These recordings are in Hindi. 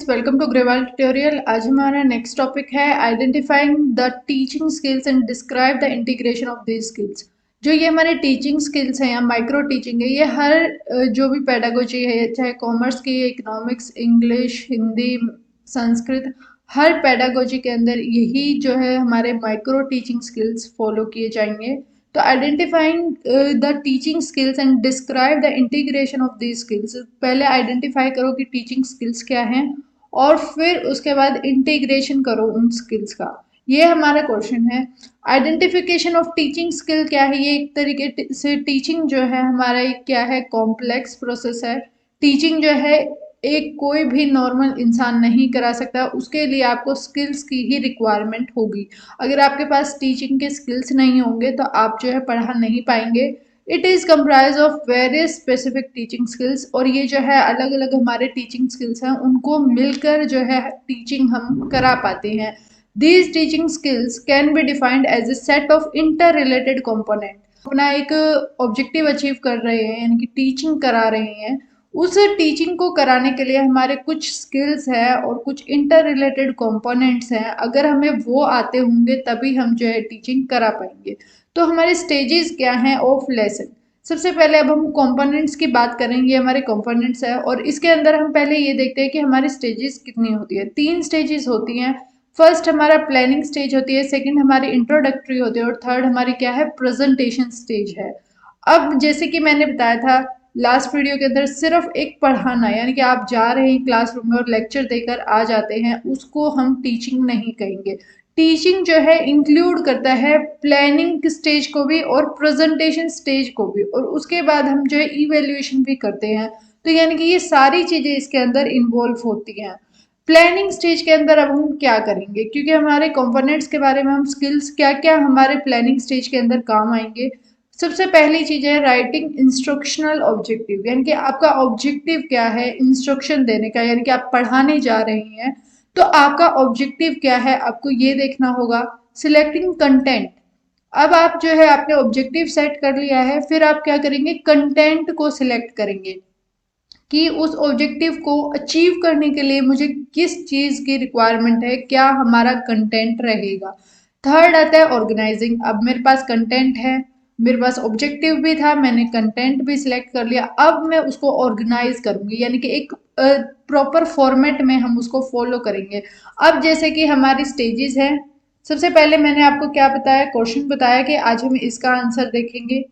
Welcome to Grewal tutorial. आज हमारा नेक्स्ट टॉपिक है identifying the teaching skills and describe the integration of these skills. जो ये हमारे टीचिंग स्किल्स हैं या माइक्रो टीचिंग है, ये हर जो भी पेडागोजी है, चाहे कॉमर्स की, इकोनॉमिक्स, इंग्लिश, हिंदी, संस्कृत, हर पेडागोजी के अंदर यही जो है हमारे माइक्रो टीचिंग स्किल्स फॉलो किए जाएंगे। तो identifying the teaching skills and describe the integration of these skills, पहले आइडेंटिफाई करो कि टीचिंग स्किल्स क्या हैं और फिर उसके बाद इंटीग्रेशन करो उन स्किल्स का। ये हमारा क्वेश्चन है। आइडेंटिफिकेशन ऑफ टीचिंग स्किल क्या है? ये एक तरीके से टीचिंग जो है हमारा एक क्या है, कॉम्प्लेक्स प्रोसेस है। टीचिंग जो है एक कोई भी नॉर्मल इंसान नहीं करा सकता, उसके लिए आपको स्किल्स की ही रिक्वायरमेंट होगी। अगर आपके पास टीचिंग के स्किल्स नहीं होंगे तो आप जो है पढ़ा नहीं पाएंगे। It is comprise of various specific teaching skills, और ये जो है अलग अलग हमारे टीचिंग स्किल्स हैं, उनको मिलकर जो है टीचिंग हम करा पाते हैं। These teaching skills can be defined as a set of inter related component. अपना एक ऑब्जेक्टिव अचीव कर रहे हैं, यानी कि टीचिंग करा रहे हैं, उस टीचिंग को कराने के लिए हमारे कुछ स्किल्स हैं और कुछ इंटर रिलेटेड कंपोनेंट्स हैं। अगर हमें वो आते होंगे तभी हम जो है टीचिंग करा पाएंगे। तो हमारे स्टेजेस क्या हैं ऑफ लेसन? सबसे पहले अब हम कंपोनेंट्स की बात करेंगे। हमारे कंपोनेंट्स है और इसके अंदर हम पहले ये देखते हैं कि हमारी स्टेजेस कितनी होती है। 3 स्टेजेस होती हैं। फर्स्ट हमारा प्लानिंग स्टेज होती है, सेकंड हमारी इंट्रोडक्टरी होती है और थर्ड हमारी क्या है, प्रेजेंटेशन स्टेज है। अब जैसे कि मैंने बताया था लास्ट वीडियो के अंदर, सिर्फ एक पढ़ाना यानी कि आप जा रहे हैं क्लासरूम में और लेक्चर देकर आ जाते हैं, उसको हम टीचिंग नहीं कहेंगे। टीचिंग जो है इंक्लूड करता है प्लानिंग स्टेज को भी और प्रेजेंटेशन स्टेज को भी, और उसके बाद हम जो है इवेल्युएशन भी करते हैं। तो यानी कि ये सारी चीजें इसके अंदर इन्वॉल्व होती हैं। प्लानिंग स्टेज के अंदर अब हम क्या करेंगे, क्योंकि हमारे कंपोनेंट्स के बारे में हम स्किल्स क्या क्या हमारे प्लानिंग स्टेज के अंदर काम आएंगे। सबसे पहली चीज है राइटिंग इंस्ट्रक्शनल ऑब्जेक्टिव, यानी कि आपका ऑब्जेक्टिव क्या है इंस्ट्रक्शन देने का, यानी कि आप पढ़ाने जा रहे हैं तो आपका ऑब्जेक्टिव क्या है, आपको ये देखना होगा। सिलेक्टिंग कंटेंट, अब आप जो है आपने ऑब्जेक्टिव सेट कर लिया है, फिर आप क्या करेंगे, कंटेंट को सिलेक्ट करेंगे कि उस ऑब्जेक्टिव को अचीव करने के लिए मुझे किस चीज की रिक्वायरमेंट है, क्या हमारा कंटेंट रहेगा। थर्ड आता है ऑर्गेनाइजिंग। अब मेरे पास कंटेंट है, मेरे पास ऑब्जेक्टिव भी था, मैंने कंटेंट भी सिलेक्ट कर लिया, अब मैं उसको ऑर्गेनाइज करूंगी, यानी कि एक प्रॉपर फॉर्मेट में हम उसको फॉलो करेंगे। अब जैसे कि हमारी स्टेजेस हैं, सबसे पहले मैंने आपको क्या बताया, क्वेश्चन बताया कि आज हम इसका आंसर देखेंगे।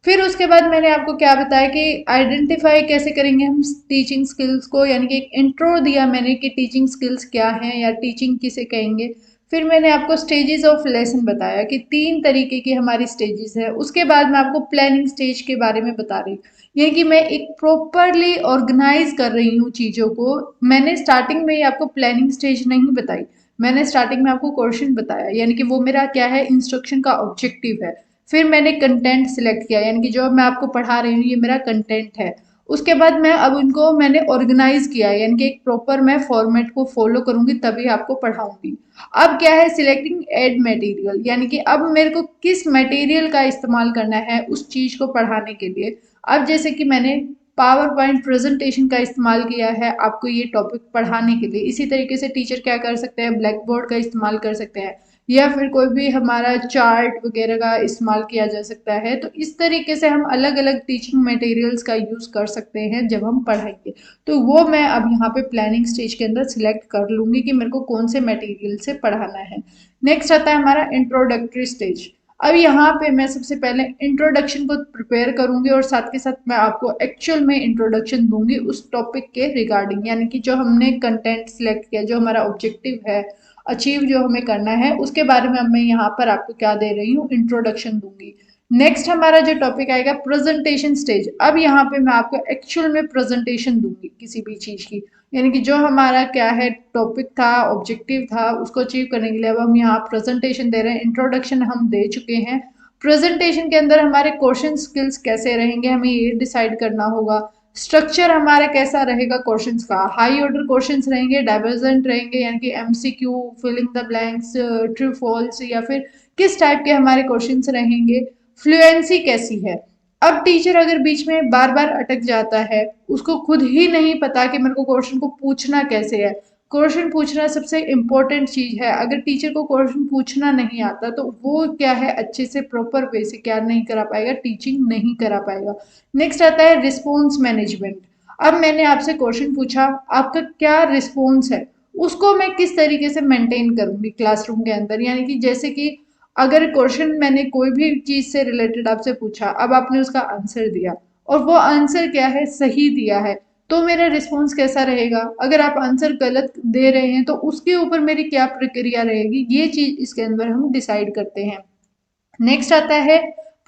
फिर उसके बाद मैंने आपको क्या बताया कि आइडेंटिफाई कैसे करेंगे हम टीचिंग स्किल्स को, यानी कि एक इंट्रो दिया मैंने कि टीचिंग स्किल्स क्या हैं या टीचिंग किसे कहेंगे। फिर मैंने आपको स्टेजेस ऑफ लेसन बताया कि 3 तरीके की हमारी स्टेजेस है। उसके बाद मैं आपको प्लानिंग स्टेज के बारे में बता रही हूँ, यानी कि मैं एक प्रॉपरली ऑर्गेनाइज कर रही हूँ चीज़ों को। मैंने स्टार्टिंग में ही आपको प्लानिंग स्टेज नहीं बताई, मैंने स्टार्टिंग में आपको क्वेश्चन बताया, यानी कि वो मेरा क्या है, इंस्ट्रक्शन का ऑब्जेक्टिव है। फिर मैंने कंटेंट सिलेक्ट किया, यानी कि जो मैं आपको पढ़ा रही हूँ ये मेरा कंटेंट है। उसके बाद मैं अब उनको मैंने ऑर्गेनाइज किया, यानी कि एक प्रॉपर मैं फॉर्मेट को फॉलो करूंगी तभी आपको पढ़ाऊंगी। अब क्या है, सिलेक्टिंग एड मटेरियल, यानी कि अब मेरे को किस मटेरियल का इस्तेमाल करना है उस चीज को पढ़ाने के लिए। अब जैसे कि मैंने पावर पॉइंट प्रेजेंटेशन का इस्तेमाल किया है आपको ये टॉपिक पढ़ाने के लिए, इसी तरीके से टीचर क्या कर सकते हैं, ब्लैक बोर्ड का इस्तेमाल कर सकते हैं, या फिर कोई भी हमारा चार्ट वगैरह का इस्तेमाल किया जा सकता है। तो इस तरीके से हम अलग अलग टीचिंग मटेरियल्स का यूज कर सकते हैं जब हम पढ़ाएंगे। तो वो मैं अब यहाँ पे प्लानिंग स्टेज के अंदर सिलेक्ट कर लूंगी कि मेरे को कौन से मटेरियल से पढ़ाना है। नेक्स्ट आता है हमारा इंट्रोडक्टरी स्टेज। अब यहाँ पे मैं सबसे पहले इंट्रोडक्शन को प्रिपेयर करूंगी और साथ के साथ मैं आपको एक्चुअल में इंट्रोडक्शन दूंगी उस टॉपिक के रिगार्डिंग, यानी कि जो हमने कंटेंट सिलेक्ट किया, जो हमारा ऑब्जेक्टिव है अचीव जो हमें करना है, उसके बारे में अब मैं यहाँ पर आपको क्या दे रही हूँ, इंट्रोडक्शन दूंगी। नेक्स्ट हमारा जो टॉपिक आएगा प्रेजेंटेशन स्टेज। अब यहाँ पे मैं आपको एक्चुअल में प्रेजेंटेशन दूंगी किसी भी चीज की, यानी कि जो हमारा क्या है टॉपिक था, ऑब्जेक्टिव था, उसको अचीव करने के लिए अब हम यहाँ प्रेजेंटेशन दे रहे हैं। इंट्रोडक्शन हम दे चुके हैं। प्रेजेंटेशन के अंदर हमारे क्वेश्चन स्किल्स कैसे रहेंगे हमें ये डिसाइड करना होगा। स्ट्रक्चर हमारा कैसा रहेगा क्वेश्चंस का, हाई ऑर्डर क्वेश्चंस रहेंगे, डाइवर्जेंट रहेंगे, यानी कि MCQ, filling the blanks, true false, या फिर किस टाइप के हमारे क्वेश्चंस रहेंगे। फ्लुएंसी कैसी है। अब टीचर अगर बीच में बार बार अटक जाता है, उसको खुद ही नहीं पता कि मेरे को क्वेश्चन को पूछना कैसे है, क्वेश्चन पूछना सबसे इम्पोर्टेंट चीज है। अगर टीचर को क्वेश्चन पूछना नहीं आता तो वो क्या है, अच्छे से प्रॉपर वे से क्या नहीं करा पाएगा, टीचिंग नहीं करा पाएगा। नेक्स्ट आता है रिस्पॉन्स मैनेजमेंट। अब मैंने आपसे क्वेश्चन पूछा, आपका क्या रिस्पॉन्स है, उसको मैं किस तरीके से मेंटेन करूंगी क्लासरूम के अंदर। यानी कि जैसे कि अगर क्वेश्चन मैंने कोई भी चीज से रिलेटेड आपसे पूछा, अब आपने उसका आंसर दिया और वो आंसर क्या है, सही दिया है, तो मेरा रिस्पॉन्स कैसा रहेगा। अगर आप आंसर गलत दे रहे हैं तो उसके ऊपर मेरी क्या प्रक्रिया रहेगी, ये चीज इसके अंदर हम डिसाइड करते हैं। नेक्स्ट आता है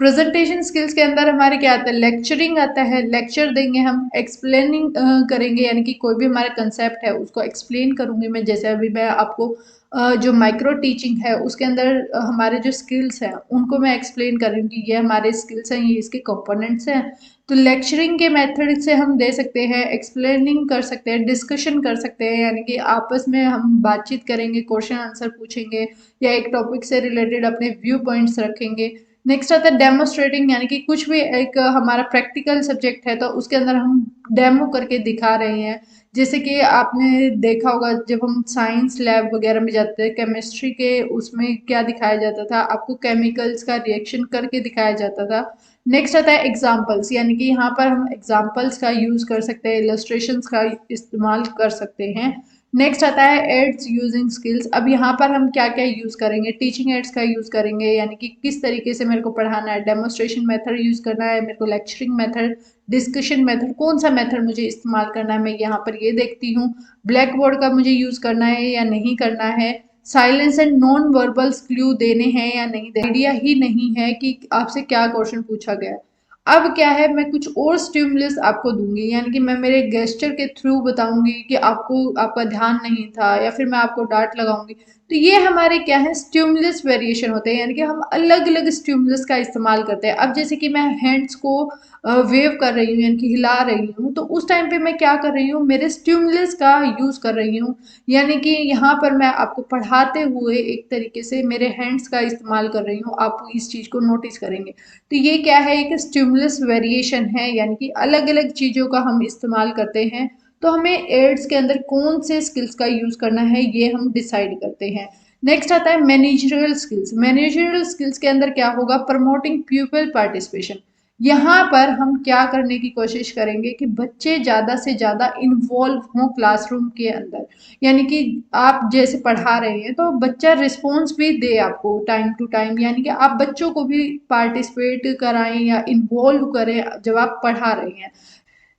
प्रेजेंटेशन स्किल्स के अंदर हमारे क्या आता है, लेक्चरिंग आता है। लेक्चर देंगे हम, एक्सप्लेनिंग करेंगे, यानी कि कोई भी हमारा कंसेप्ट है उसको एक्सप्लेन करूंगी मैं। जैसे अभी मैं आपको जो माइक्रो टीचिंग है उसके अंदर हमारे जो स्किल्स हैं उनको मैं एक्सप्लेन करूंगी, ये हमारे स्किल्स हैं, ये इसके कंपोनेंट्स हैं। तो लेक्चरिंग के मेथड से हम दे सकते हैं, एक्सप्लेनिंग कर सकते हैं, डिस्कशन कर सकते हैं, यानी कि आपस में हम बातचीत करेंगे, क्वेश्चन आंसर पूछेंगे या एक टॉपिक से रिलेटेड अपने व्यू पॉइंट्स रखेंगे। नेक्स्ट आता है डेमोस्ट्रेटिंग, यानी कि कुछ भी एक हमारा प्रैक्टिकल सब्जेक्ट है तो उसके अंदर हम डेमो करके दिखा रहे हैं। जैसे कि आपने देखा होगा जब हम साइंस लैब वगैरह में जाते हैं, केमिस्ट्री के उसमें क्या दिखाया जाता था, आपको केमिकल्स का रिएक्शन करके दिखाया जाता था। नेक्स्ट आता है एग्जाम्पल्स, यानी कि यहाँ पर हम एग्जाम्पल्स का यूज कर सकते हैं, इलस्ट्रेशंस का इस्तेमाल कर सकते हैं। नेक्स्ट आता है एड्स यूजिंग स्किल्स। अब यहाँ पर हम क्या क्या यूज करेंगे, टीचिंग एड्स का यूज करेंगे, यानी कि किस तरीके से मेरे को पढ़ाना है, डेमोस्ट्रेशन मेथड यूज करना है मेरे को, लेक्चरिंग मेथड, डिस्कशन मेथड, कौन सा मेथड मुझे इस्तेमाल करना है मैं यहाँ पर ये देखती हूँ। ब्लैक बोर्ड का मुझे यूज करना है या नहीं करना है, silence and non verbals clue देने हैं या नहीं देने, आइडिया ही नहीं है कि आपसे क्या क्वेश्चन पूछा गया है। अब क्या है, मैं कुछ और स्टिमुलस आपको दूंगी, यानी कि मैं मेरे गेस्चर के थ्रू बताऊंगी कि आपको आपका ध्यान नहीं था, या फिर मैं आपको डांट लगाऊंगी। तो ये हमारे क्या है, स्टिमुलस वेरिएशन होते हैं, यानी कि हम अलग अलग स्टिमुलस का इस्तेमाल करते हैं। अब जैसे कि मैं हैंड्स को वेव कर रही हूँ, यानी कि हिला रही हूँ, तो उस टाइम पे मैं क्या कर रही हूँ, मेरे स्टिमुलस का यूज कर रही हूँ। यानी कि यहाँ पर मैं आपको पढ़ाते हुए एक तरीके से मेरे हैंड्स का इस्तेमाल कर रही हूँ, आप इस चीज को नोटिस करेंगे। तो ये क्या है, एक स्टिमुलस वेरिएशन है, यानी कि अलग अलग चीजों का हम इस्तेमाल करते हैं। तो हमें एड्स के अंदर कौन से स्किल्स का यूज करना है ये हम डिसाइड करते हैं। नेक्स्ट आता है मैनेजरियल स्किल्स। मैनेजरियल स्किल्स के अंदर क्या होगा, प्रमोटिंग पीपल पार्टिसिपेशन। यहाँ पर हम क्या करने की कोशिश करेंगे कि बच्चे ज्यादा से ज्यादा इन्वॉल्व हों क्लासरूम के अंदर। यानी कि आप जैसे पढ़ा रहे हैं तो बच्चा रिस्पॉन्स भी दे आपको टाइम टू टाइम, यानी कि आप बच्चों को भी पार्टिसिपेट कराएं या इन्वॉल्व करें जब आप पढ़ा रहे हैं।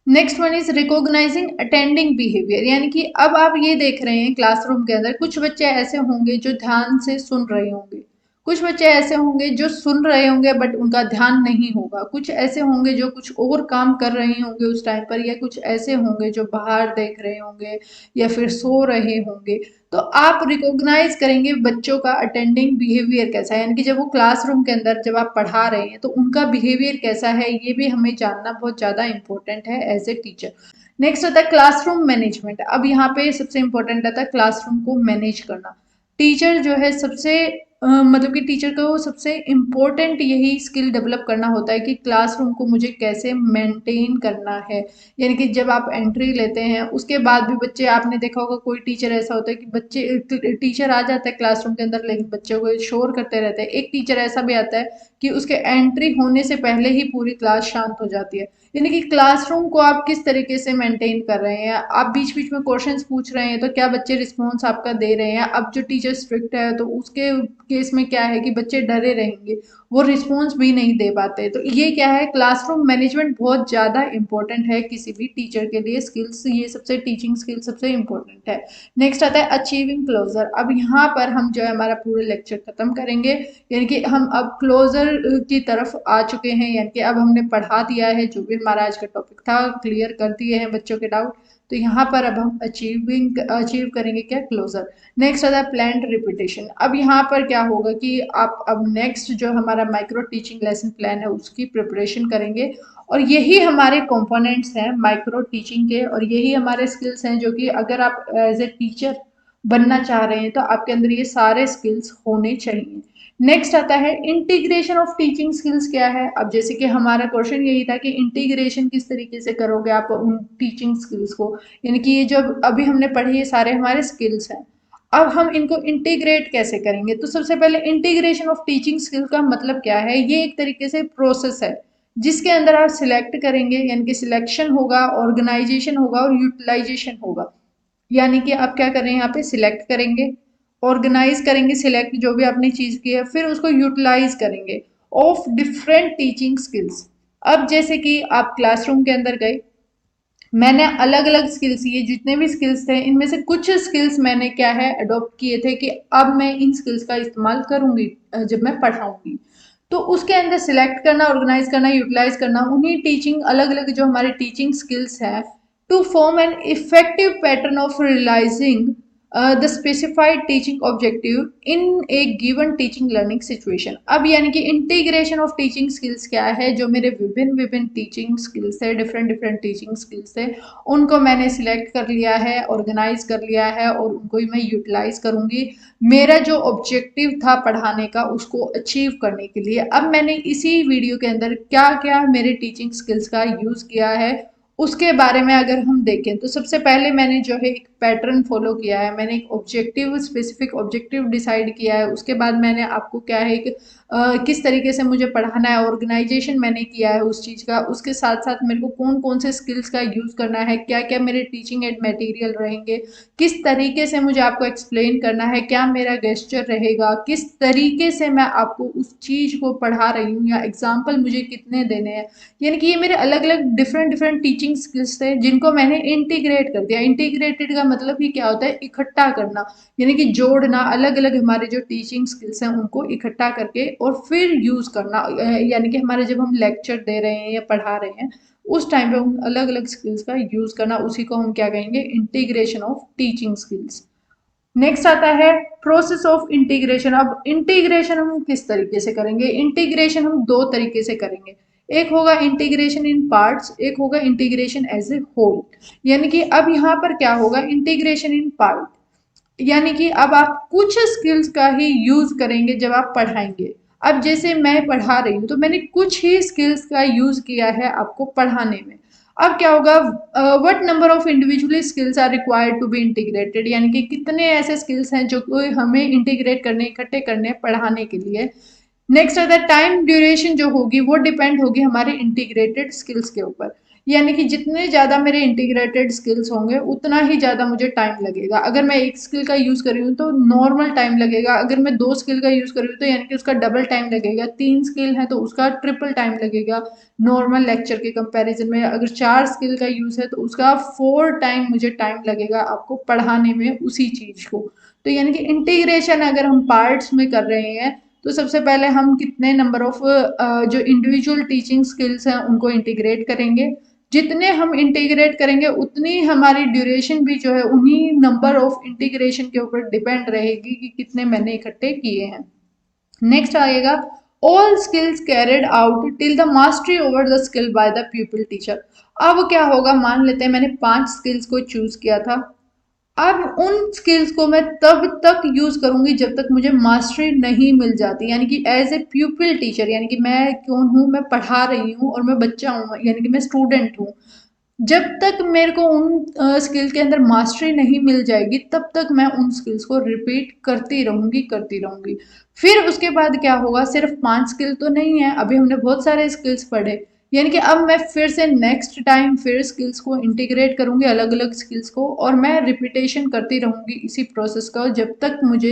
Next one is recognising attending behaviour, यानी कि अब आप ये देख रहे हैं क्लासरूम के अंदर कुछ बच्चे ऐसे होंगे जो ध्यान से सुन रहे होंगे, कुछ बच्चे ऐसे होंगे जो सुन रहे होंगे बट उनका ध्यान नहीं होगा, कुछ ऐसे होंगे जो कुछ और काम कर रहे होंगे उस टाइम पर, या कुछ ऐसे होंगे जो बाहर देख रहे होंगे या फिर सो रहे होंगे। तो आप रिकॉग्नाइज करेंगे बच्चों का अटेंडिंग बिहेवियर कैसा है, यानी कि जब वो क्लासरूम के अंदर जब आप पढ़ा रहे हैं तो उनका बिहेवियर कैसा है, ये भी हमें जानना बहुत ज़्यादा इंपॉर्टेंट है एज ए टीचर। नेक्स्ट होता है क्लासरूम मैनेजमेंट। अब यहाँ पे सबसे इंपॉर्टेंट आता है क्लासरूम को मैनेज करना। टीचर जो है सबसे मतलब कि टीचर को सबसे इम्पोर्टेंट यही स्किल डेवलप करना होता है कि क्लासरूम को मुझे कैसे मेंटेन करना है। यानी कि जब आप एंट्री लेते हैं उसके बाद भी बच्चे, आपने देखा होगा कोई टीचर ऐसा होता है कि बच्चे, टीचर आ जाता है क्लासरूम के अंदर लेकिन बच्चों को शोर करते रहते हैं। एक टीचर ऐसा भी आता है कि उसके एंट्री होने से पहले ही पूरी क्लास शांत हो जाती है। यानी कि क्लासरूम को आप किस तरीके से मेंटेन कर रहे हैं, आप बीच बीच में क्वेश्चंस पूछ रहे हैं तो क्या बच्चे रिस्पॉन्स आपका दे रहे हैं। अब जो टीचर स्ट्रिक्ट है तो उसके केस में क्या है कि बच्चे डरे रहेंगे, वो रिस्पॉन्स भी नहीं दे पाते। तो ये क्या है, क्लासरूम मैनेजमेंट बहुत ज़्यादा इंपॉर्टेंट है किसी भी टीचर के लिए। स्किल्स ये सबसे, टीचिंग स्किल सबसे इंपॉर्टेंट है। नेक्स्ट आता है अचीविंग क्लोजर। अब यहाँ पर हम जो है हमारा पूरा लेक्चर खत्म करेंगे, यानी कि हम अब क्लोजर की तरफ आ चुके हैं, यानी कि अब हमने पढ़ा दिया है जो भी हमारा आज का टॉपिक था, क्लियर कर दिए हैं बच्चों के डाउट। तो यहाँ पर अब हम अचीव करेंगे क्या, क्लोजर। नेक्स्ट आता है प्लान्ड रिपीटेशन। अब यहाँ पर क्या होगा कि आप अब नेक्स्ट जो हमारा माइक्रो टीचिंग लेसन प्लान है उसकी प्रिपरेशन करेंगे, और यही हमारे कंपोनेंट्स हैं माइक्रो टीचिंग के, और यही हमारे स्किल्स हैं जो कि अगर आप एज ए टीचर बनना चाह रहे हैं तो आपके अंदर ये सारे स्किल्स होने चाहिए। नेक्स्ट आता है इंटीग्रेशन ऑफ टीचिंग स्किल्स क्या है। अब जैसे कि हमारा क्वेश्चन यही था कि इंटीग्रेशन किस तरीके से करोगे आप उन टीचिंग स्किल्स को, यानी कि ये जो अभी हमने पढ़ी ये सारे हमारे स्किल्स हैं, अब हम इनको इंटीग्रेट कैसे करेंगे। तो सबसे पहले इंटीग्रेशन ऑफ टीचिंग स्किल का मतलब क्या है, ये एक तरीके से प्रोसेस है जिसके अंदर आप सिलेक्ट करेंगे, यानी कि सिलेक्शन होगा, ऑर्गेनाइजेशन होगा और यूटिलाइजेशन होगा। यानी कि आप क्या कर रहे हैं, यहाँ पे सिलेक्ट करेंगे, ऑर्गेनाइज करेंगे, सिलेक्ट जो भी आपने चीज की है, फिर उसको यूटिलाइज करेंगे ऑफ डिफरेंट टीचिंग स्किल्स। अब जैसे कि आप क्लासरूम के अंदर गए, मैंने अलग अलग स्किल्स, ये जितने भी स्किल्स थे इनमें से कुछ स्किल्स मैंने क्या है अडॉप्ट किए थे कि अब मैं इन स्किल्स का इस्तेमाल करूंगी जब मैं पढ़ाऊंगी। तो उसके अंदर सिलेक्ट करना, ऑर्गेनाइज करना, यूटिलाइज करना उन्हीं टीचिंग अलग अलग जो हमारे टीचिंग स्किल्स हैं to form an effective pattern of realising the specified teaching objective in a given teaching learning situation. अब यानी कि इंटीग्रेशन ऑफ टीचिंग स्किल्स क्या है, जो मेरे विभिन्न विभिन्न टीचिंग स्किल्स है, डिफरेंट डिफरेंट टीचिंग स्किल्स है, उनको मैंने सिलेक्ट कर लिया है, ऑर्गेनाइज कर लिया है और उनको ही मैं यूटिलाइज करूंगी मेरा जो ऑब्जेक्टिव था पढ़ाने का उसको अचीव करने के लिए। अब मैंने इसी वीडियो के अंदर क्या क्या मेरे टीचिंग स्किल्स का यूज किया है उसके बारे में अगर हम देखें तो सबसे पहले मैंने जो है एक पैटर्न फॉलो किया है, मैंने एक ऑब्जेक्टिव, स्पेसिफिक ऑब्जेक्टिव डिसाइड किया है। उसके बाद मैंने आपको क्या है एक किस तरीके से मुझे पढ़ाना है, ऑर्गेनाइजेशन मैंने किया है उस चीज़ का। उसके साथ साथ मेरे को कौन कौन से स्किल्स का यूज़ करना है, क्या क्या मेरे टीचिंग एड मटेरियल रहेंगे, किस तरीके से मुझे आपको एक्सप्लेन करना है, क्या मेरा गेस्चर रहेगा, किस तरीके से मैं आपको उस चीज़ को पढ़ा रही हूँ, या एग्जाम्पल मुझे कितने देने हैं। यानी कि ये मेरे अलग अलग डिफरेंट डिफरेंट टीचिंग स्किल्स थे जिनको मैंने इंटीग्रेट कर दिया। इंटीग्रेटेड का मतलब ही क्या होता है, इकट्ठा करना, यानी कि जोड़ना, अलग अलग हमारे जो टीचिंग स्किल्स हैं उनको इकट्ठा करके और फिर यूज करना। यानी कि हमारे जब हम लेक्चर दे रहे हैं या पढ़ा रहे हैं उस टाइम पे हम अलग अलग स्किल्स का यूज करना, उसी को हम क्या कहेंगे, integration of teaching skills. Next आता है प्रोसेस ऑफ इंटीग्रेशन। अब इंटीग्रेशन हम किस तरीके से करेंगे, इंटीग्रेशन हम दो तरीके से करेंगे, एक होगा इंटीग्रेशन इन पार्ट्स, एक होगा इंटीग्रेशन एज ए होल। यानी कि अब यहाँ पर क्या होगा, इंटीग्रेशन इन पार्ट, यानी कि अब आप कुछ स्किल्स का ही यूज करेंगे जब आप पढ़ाएंगे। अब जैसे मैं पढ़ा रही हूँ तो मैंने कुछ ही स्किल्स का यूज किया है आपको पढ़ाने में। अब क्या होगा, what number of individually skills are required to be integrated, यानी कि कितने ऐसे स्किल्स हैं जो कोई हमें इंटीग्रेट करने, इकट्ठे करने पढ़ाने के लिए। नेक्स्ट आता है टाइम ड्यूरेशन जो होगी वो डिपेंड होगी हमारे इंटीग्रेटेड स्किल्स के ऊपर। यानी कि जितने ज़्यादा मेरे इंटीग्रेटेड स्किल्स होंगे उतना ही ज़्यादा मुझे टाइम लगेगा। अगर मैं एक स्किल का यूज़ कर रही हूँ तो नॉर्मल टाइम लगेगा, अगर मैं दो स्किल का यूज़ कर रही हूँ तो यानी कि उसका डबल टाइम लगेगा, तीन स्किल है तो उसका ट्रिपल टाइम लगेगा नॉर्मल लेक्चर के कंपैरिजन में। अगर चार स्किल का यूज़ है तो उसका 4 टाइम मुझे टाइम लगेगा आपको पढ़ाने में उसी चीज़ को। तो यानी कि इंटीग्रेशन अगर हम पार्ट्स में कर रहे हैं तो सबसे पहले हम कितने नंबर ऑफ जो इंडिविजुअल टीचिंग स्किल्स हैं उनको इंटीग्रेट करेंगे। जितने हम इंटीग्रेट करेंगे उतनी हमारी ड्यूरेशन भी जो है उन्हीं नंबर ऑफ इंटीग्रेशन के ऊपर डिपेंड रहेगी कि कितने मैंने इकट्ठे किए हैं। नेक्स्ट आएगा all skills carried out till the mastery over the skill by the people teacher. अब क्या होगा, मान लेते हैं मैंने 5 स्किल्स को चूज किया था, अब उन स्किल्स को मैं तब तक यूज करूंगी जब तक मुझे मास्टरी नहीं मिल जाती। यानी कि एज ए प्यूपिल टीचर, यानी कि मैं कौन हूँ, मैं पढ़ा रही हूँ और मैं बच्चा हूँ, यानी कि मैं स्टूडेंट हूँ। जब तक मेरे को उन स्किल के अंदर मास्टरी नहीं मिल जाएगी तब तक मैं उन स्किल्स को रिपीट करती रहूंगी, करती रहूंगी। फिर उसके बाद क्या होगा, सिर्फ 5 स्किल तो नहीं है, अभी हमने बहुत सारे स्किल्स पढ़े, यानी कि अब मैं फिर से नेक्स्ट टाइम फिर स्किल्स को इंटीग्रेट करूंगी, अलग अलग स्किल्स को, और मैं रिपीटेशन करती रहूंगी इसी प्रोसेस का जब तक मुझे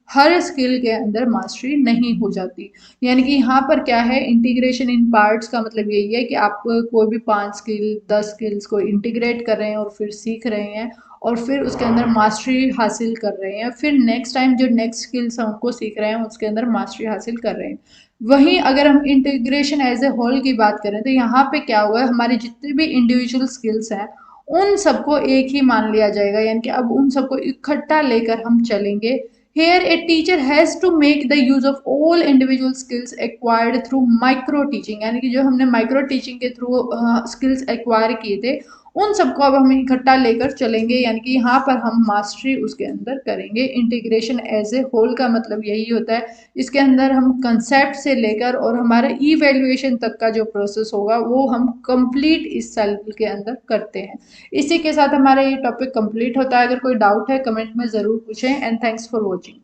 हर स्किल के अंदर मास्टरी नहीं हो जाती। यानी कि यहाँ पर क्या है, इंटीग्रेशन इन पार्ट्स का मतलब यही है कि आप कोई भी 5 स्किल 10 स्किल्स को इंटीग्रेट कर रहे हैं और फिर सीख रहे हैं और फिर उसके अंदर मास्टरी हासिल कर रहे हैं, फिर नेक्स्ट टाइम जो नेक्स्ट स्किल्स हैं उनको सीख रहे हैं, उसके अंदर मास्टरी हासिल कर रहे हैं। वहीं अगर हम इंटीग्रेशन एज ए होल की बात करें तो यहाँ पे क्या हुआ है, हमारे जितने भी इंडिविजुअल स्किल्स हैं उन सबको एक ही मान लिया जाएगा, यानी कि अब उन सबको इकट्ठा लेकर हम चलेंगे। Here a teacher has to make the use of all individual skills acquired through micro teaching, यानी कि जो हमने माइक्रो टीचिंग के थ्रू स्किल्स एक्वायर किए थे उन सबको अब हम इकट्ठा लेकर चलेंगे, यानी कि यहाँ पर हम मास्टरी उसके अंदर करेंगे। इंटीग्रेशन एज ए होल का मतलब यही होता है, इसके अंदर हम कंसेप्ट से लेकर और हमारे इवैल्यूएशन तक का जो प्रोसेस होगा वो हम कंप्लीट इस साल के अंदर करते हैं। इसी के साथ हमारा ये टॉपिक कंप्लीट होता है। अगर कोई डाउट है कमेंट में ज़रूर पूछें, एंड थैंक्स फॉर वॉचिंग।